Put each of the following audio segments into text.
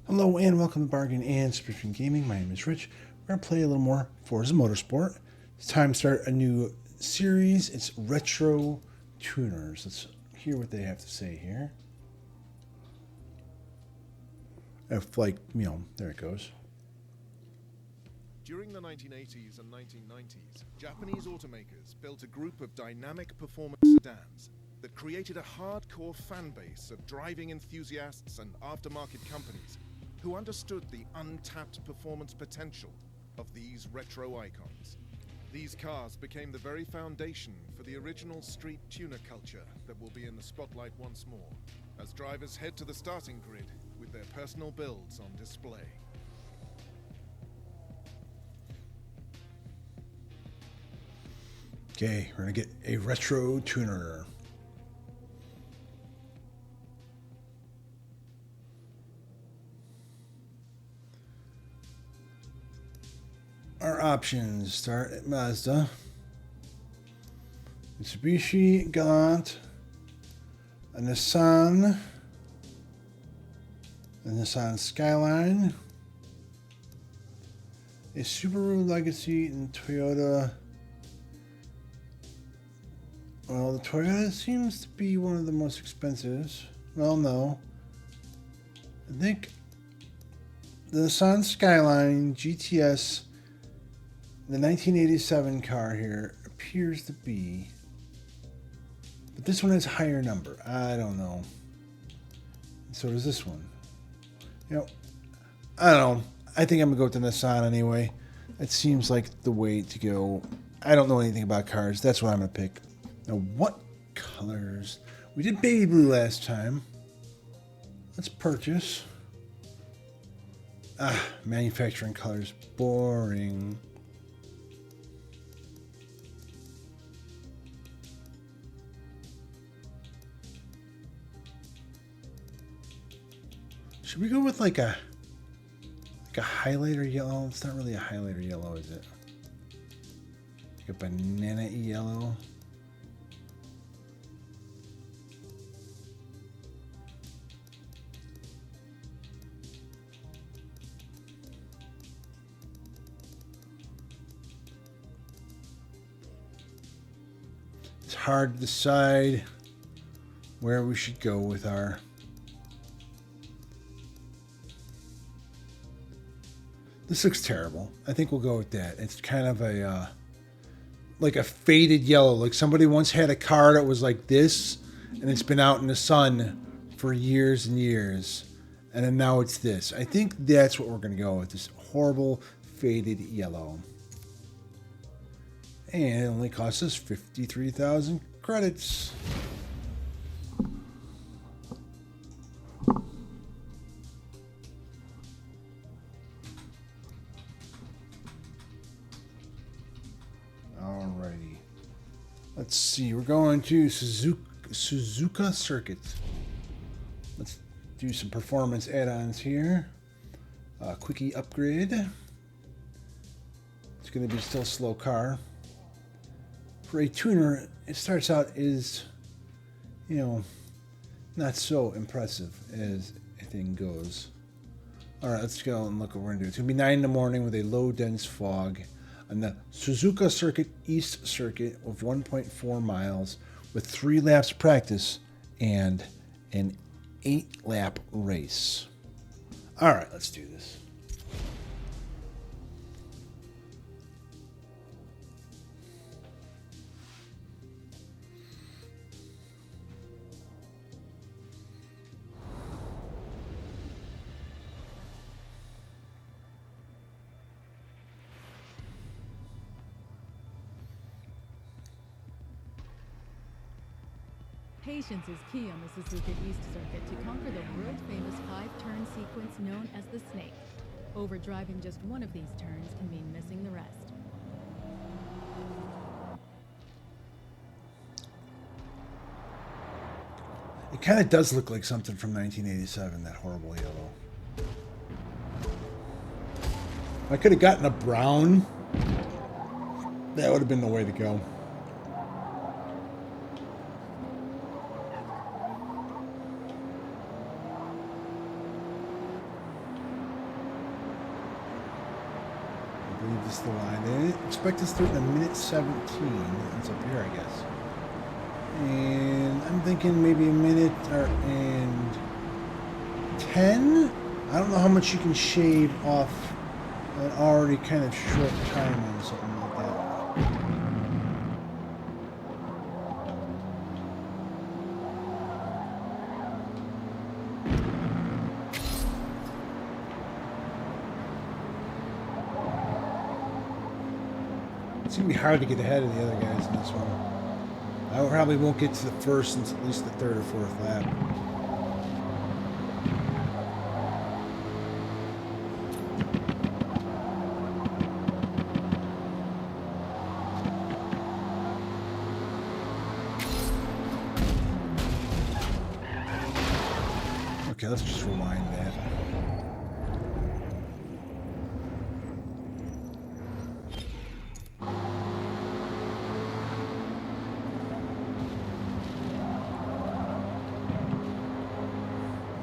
Hello and welcome to Bargain and Subscription Gaming. My name is Rich. We're going to play a little more Forza Motorsport. It's time to start a new series. It's Retro Tuners. Let's hear what they have to say here. If, there it goes. During the 1980s and 1990s, Japanese automakers built a group of dynamic performance sedans that created a hardcore fan base of driving enthusiasts and aftermarket companies who understood the untapped performance potential of these retro icons. These cars became the very foundation for the original street tuner culture that will be in the spotlight once more, as drivers head to the starting grid with their personal builds on display. Okay, we're going to get a Retro Tuner. Our options start at Mazda, Mitsubishi Galant, a Nissan Skyline, a Subaru Legacy, and Toyota. Well, the Toyota seems to be one of the most expensive. Well, no. I think the Nissan Skyline GTS, the 1987 car here, appears to be. But this one has a higher number. I don't know. So does this one. I don't know. I think I'm going to go with the Nissan anyway. It seems like the way to go. I don't know anything about cars. That's what I'm going to pick. Now, what colors? We did baby blue last time. Let's purchase. Manufacturing colors. Boring. Should we go with like a highlighter yellow? It's not really a highlighter yellow, is it? Like a banana yellow. It's hard to decide where we should go with our. This looks terrible. I think we'll go with that. It's kind of a like a faded yellow. Like somebody once had a car that was like this, and it's been out in the sun for years and years, and then now it's this. I think that's what we're going to go with. This horrible faded yellow. And it only costs us 53,000 credits. Alrighty. Let's see. We're going to Suzuka Circuit. Let's do some performance add-ons here. Quickie upgrade. It's going to be still a slow car. For a tuner, it starts out as, not so impressive as a thing goes. All right, let's go and look what we're going to do. It's going to be 9 in the morning with a low, dense fog on the Suzuka Circuit East Circuit of 1.4 miles with 3 laps practice and an 8-lap race. All right, let's do this. Patience is key on the Suzuka East Circuit to conquer the world-famous 5-turn sequence known as the Snake. Overdriving just one of these turns can mean missing the rest. It kind of does look like something from 1987, that horrible yellow. If I could have gotten a brown, that would have been the way to go. this to line. They didn't expect us to do it in a minute 17. That's up here, I guess. And I'm thinking maybe a minute and 10. I don't know how much you can shave off an already kind of short time on something like that. It's going to be hard to get ahead of the other guys in this one. I probably won't get to the first since at least the third or fourth lap. Okay, let's just rewind that.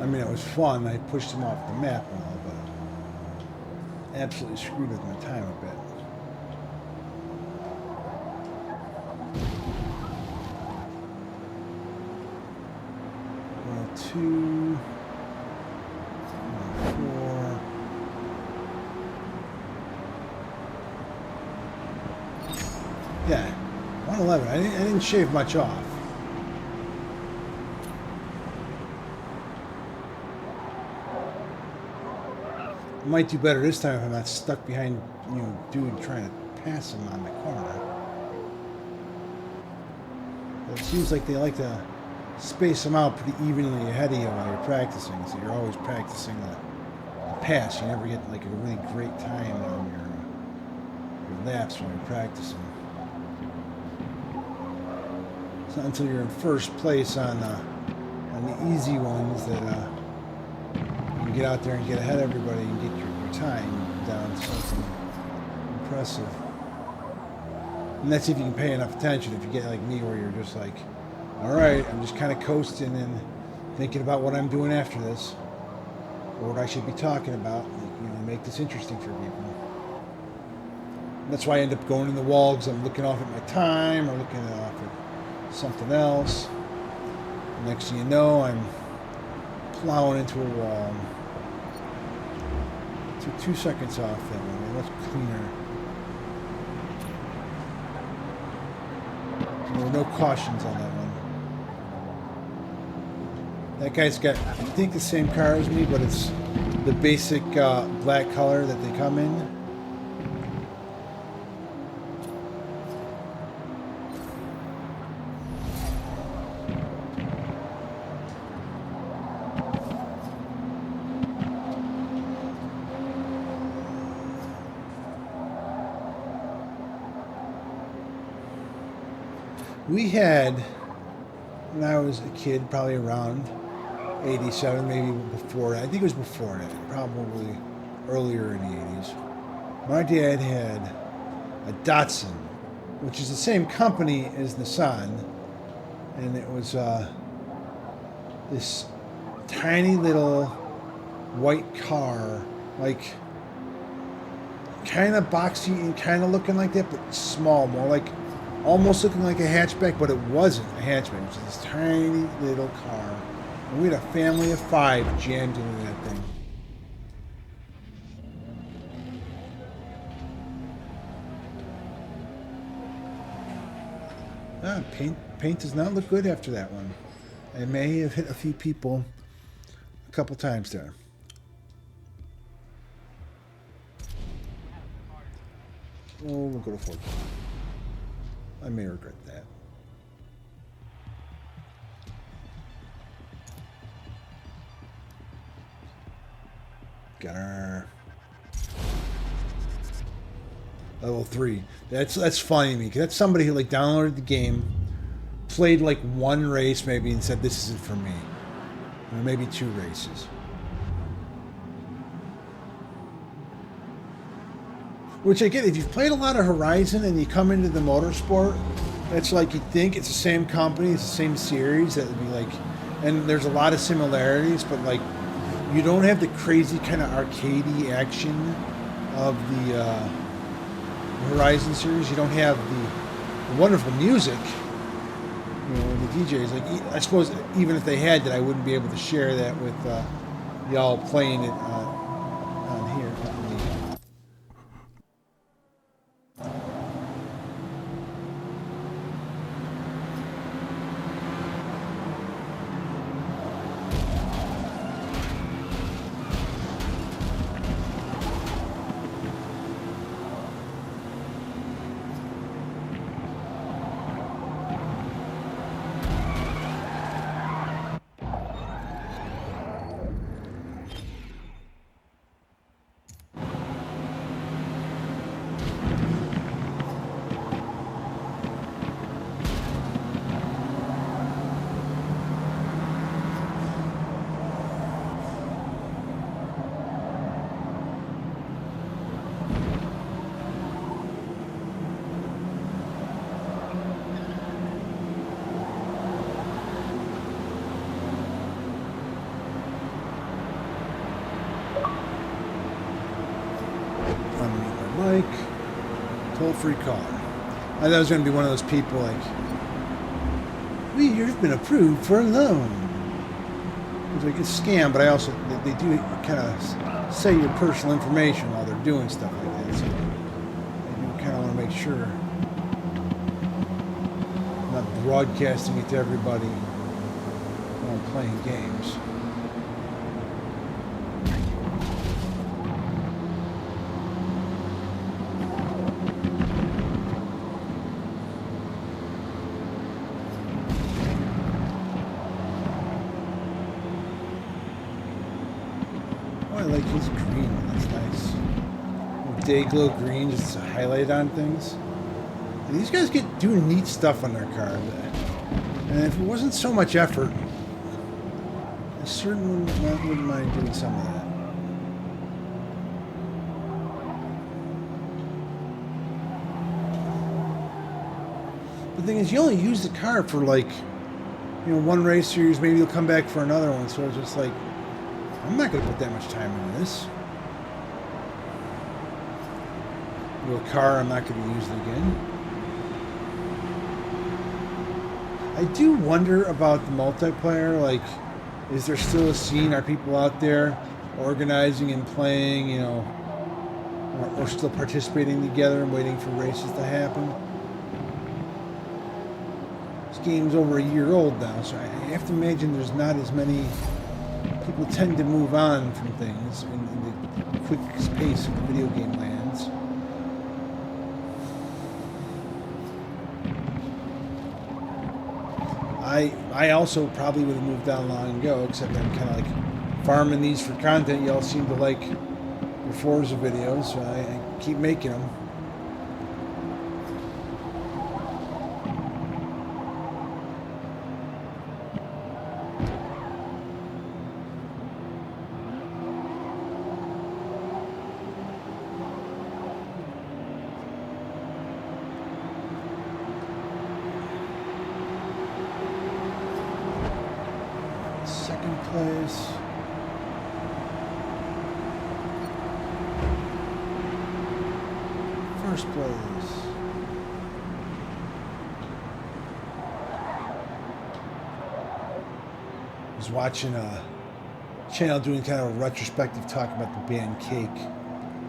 I mean, it was fun. I pushed him off the map and all, but absolutely screwed with my time a bit. Well, 2, 4. Yeah, 111. I didn't shave much off. I might do better this time if I'm not stuck behind, dude trying to pass him on the corner. But it seems like they like to space them out pretty evenly ahead of you while you're practicing, so you're always practicing the pass. You never get like a really great time on your laps when you're practicing. It's not until you're in first place on the easy ones that you get out there and get ahead of everybody and get your time down to something impressive. And that's if you can pay enough attention. If you get like me where you're just like, all right, I'm just kind of coasting and thinking about what I'm doing after this or what I should be talking about, make this interesting for people. And that's why I end up going in the wall because I'm looking off at my time or looking off at something else. And next thing you know, I'm plowing into a wall. Took 2 seconds off that one. Much cleaner. There were no cautions on that one. That guy's got, I think, the same car as me, but it's the basic black color that they come in. We had, when I was a kid, probably around 87, maybe before. I think it was before that, probably earlier in the 80s. My dad had a Datsun, which is the same company as Nissan, and it was this tiny little white car, like kind of boxy and kind of looking like that, but small, more like almost looking like a hatchback, but it wasn't a hatchback. It was this tiny little car. And we had a family of 5 jammed into that thing. Paint does not look good after that one. I may have hit a few people a couple times there. Oh, we'll go to 14. I may regret that. Got our level 3. That's funny to me, because that's somebody who like downloaded the game, played like 1 race maybe, and said this isn't for me, or maybe 2 races. Which I get, if you've played a lot of Horizon and you come into the Motorsport, it's like you think it's the same company, it's the same series, that would be like, and there's a lot of similarities, but like, you don't have the crazy kind of arcadey action of the Horizon series, you don't have the wonderful music. You know, the DJs. Like, I suppose even if they had that, I wouldn't be able to share that with y'all playing it on here. Mike, toll-free call. I thought I was going to be one of those people like, you've been approved for a loan. It's like a scam, but I also, they do kind of say your personal information while they're doing stuff like that. So I do kind of want to make sure I'm not broadcasting it to everybody while I'm playing games. I like his green. That's nice. Day glow green, just to highlight on things. And these guys get doing neat stuff on their car. And if it wasn't so much effort, I certainly wouldn't mind doing some of that. The thing is, you only use the car for like, one race series. Maybe you'll come back for another one. So it's just like, I'm not going to put that much time into this. A car I'm not going to use it again. I do wonder about the multiplayer. Like, is there still a scene? Are people out there organizing and playing, or still participating together and waiting for races to happen? This game's over a year old now, so I have to imagine there's not as many. People tend to move on from things in the quick pace of the video game lands. I also probably would have moved on long ago, except I'm kind of like farming these for content. Y'all seem to like your Forza videos, so I keep making them. Place. First place. I was watching a channel doing kind of a retrospective talk about the band Cake,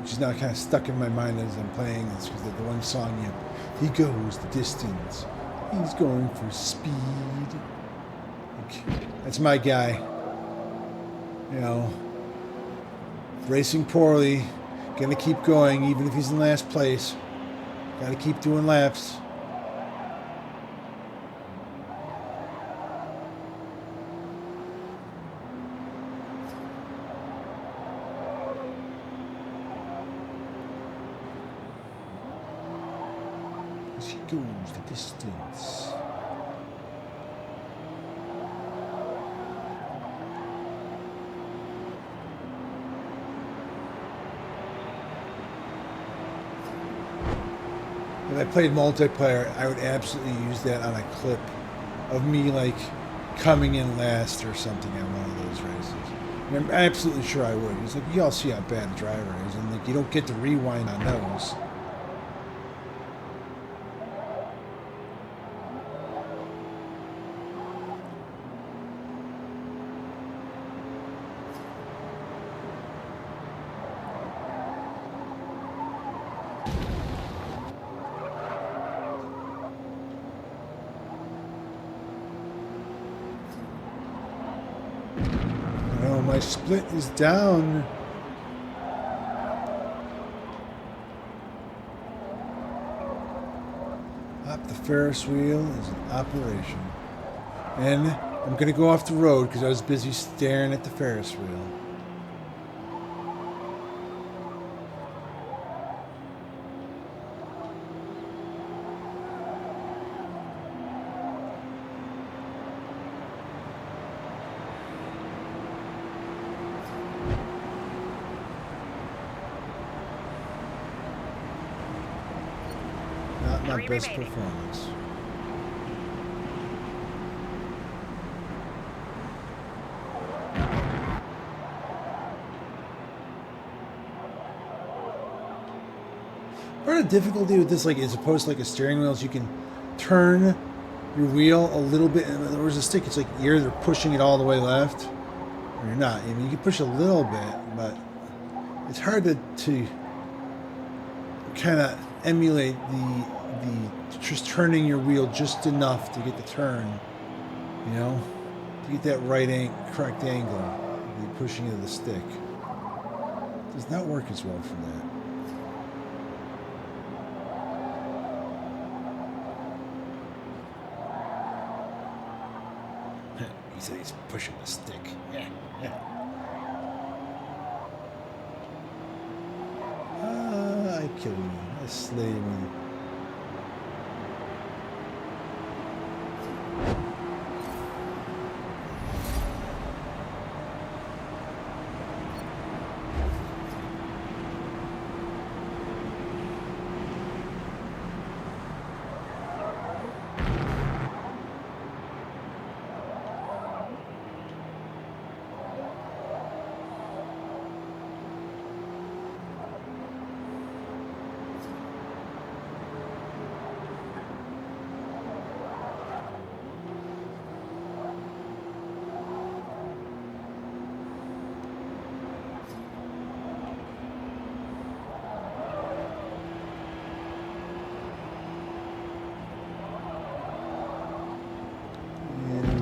which is now kind of stuck in my mind as I'm playing this, because the one song, he goes the distance. He's going for speed. That's my guy. Racing poorly, gonna keep going even if he's in last place. Gotta keep doing laps. As he goes the distance. If I played multiplayer, I would absolutely use that on a clip of me, like, coming in last or something on one of those races. I'm absolutely sure I would. It's like, y'all see how bad a driver is, and like, you don't get to rewind on those. Oh, my split is down. The Ferris wheel is in operation. And I'm going to go off the road because I was busy staring at the Ferris wheel. Not my best performance. Part of the difficulty with this, like, as opposed to like a steering wheel, is you can turn your wheel a little bit. In other words, the stick, it's like you're either pushing it all the way left or you're not. I mean, you can push a little bit, but it's hard to kind of emulate the just turning your wheel just enough to get the turn, you know, to get that correct angle, the pushing of the stick. It does not work as well for that. He said he's pushing the stick. Yeah, yeah. I kill you. I slay you.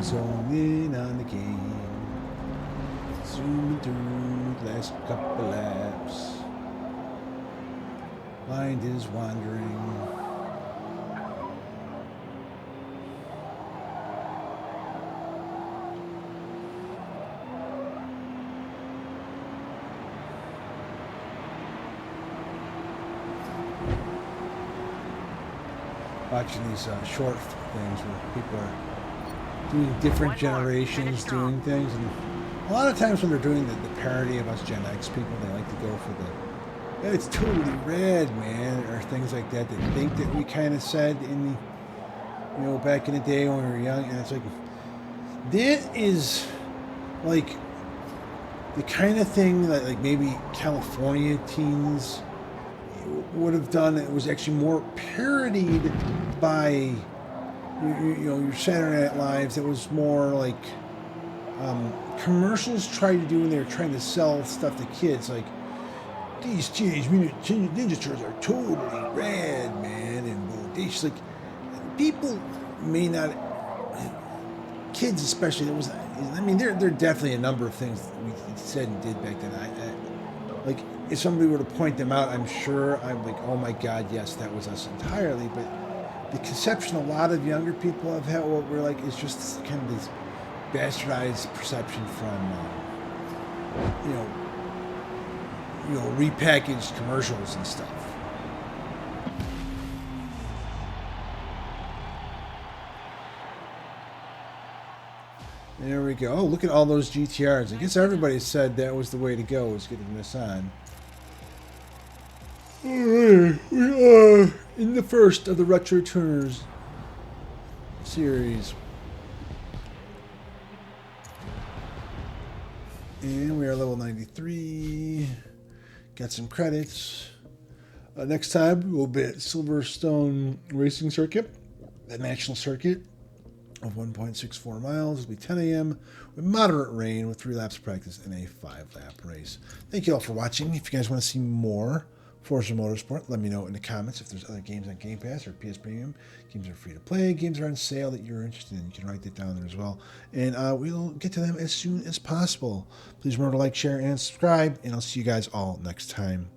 Zooming in on the game, zooming through the last couple laps. Mind is wandering. Watching these short things where people are doing different generations doing things, and a lot of times when they're doing the parody of us Gen X people, they like to go for the "it's totally red, man," or things like that. They think that we kind of said in the, you know, back in the day when we were young, and it's like that is like the kind of thing that like maybe California teens would have done. It was actually more parodied by you know, your Saturday Night Lives. It was more like commercials tried to do when they were trying to sell stuff to kids, like these Teenage Mutant Ninja Turtles are totally rad, man, and bodacious. Like people may not, kids especially. There was, I mean, there are definitely a number of things that we said and did back then. Like if somebody were to point them out, I'm sure I'm like, oh my God, yes, that was us entirely, but. The conception a lot of younger people have had, what we're like, is just kind of this bastardized perception from, you know, repackaged commercials and stuff. There we go. Oh, look at all those GTRs. I guess everybody said that was the way to go, was getting this on. Alright, we are in the first of the Retro Tuners series. And we are level 93. Got some credits. Next time we'll be at Silverstone Racing Circuit, the national circuit of 1.64 miles. It'll be 10 a.m. with moderate rain with 3 laps of practice and a 5-lap race. Thank you all for watching. If you guys want to see more Forza Motorsport. Let me know in the comments if there's other games on Game Pass or PS Premium. Games are free to play. Games are on sale that you're interested in. You can write that down there as well. And we'll get to them as soon as possible. Please remember to like, share, and subscribe. And I'll see you guys all next time.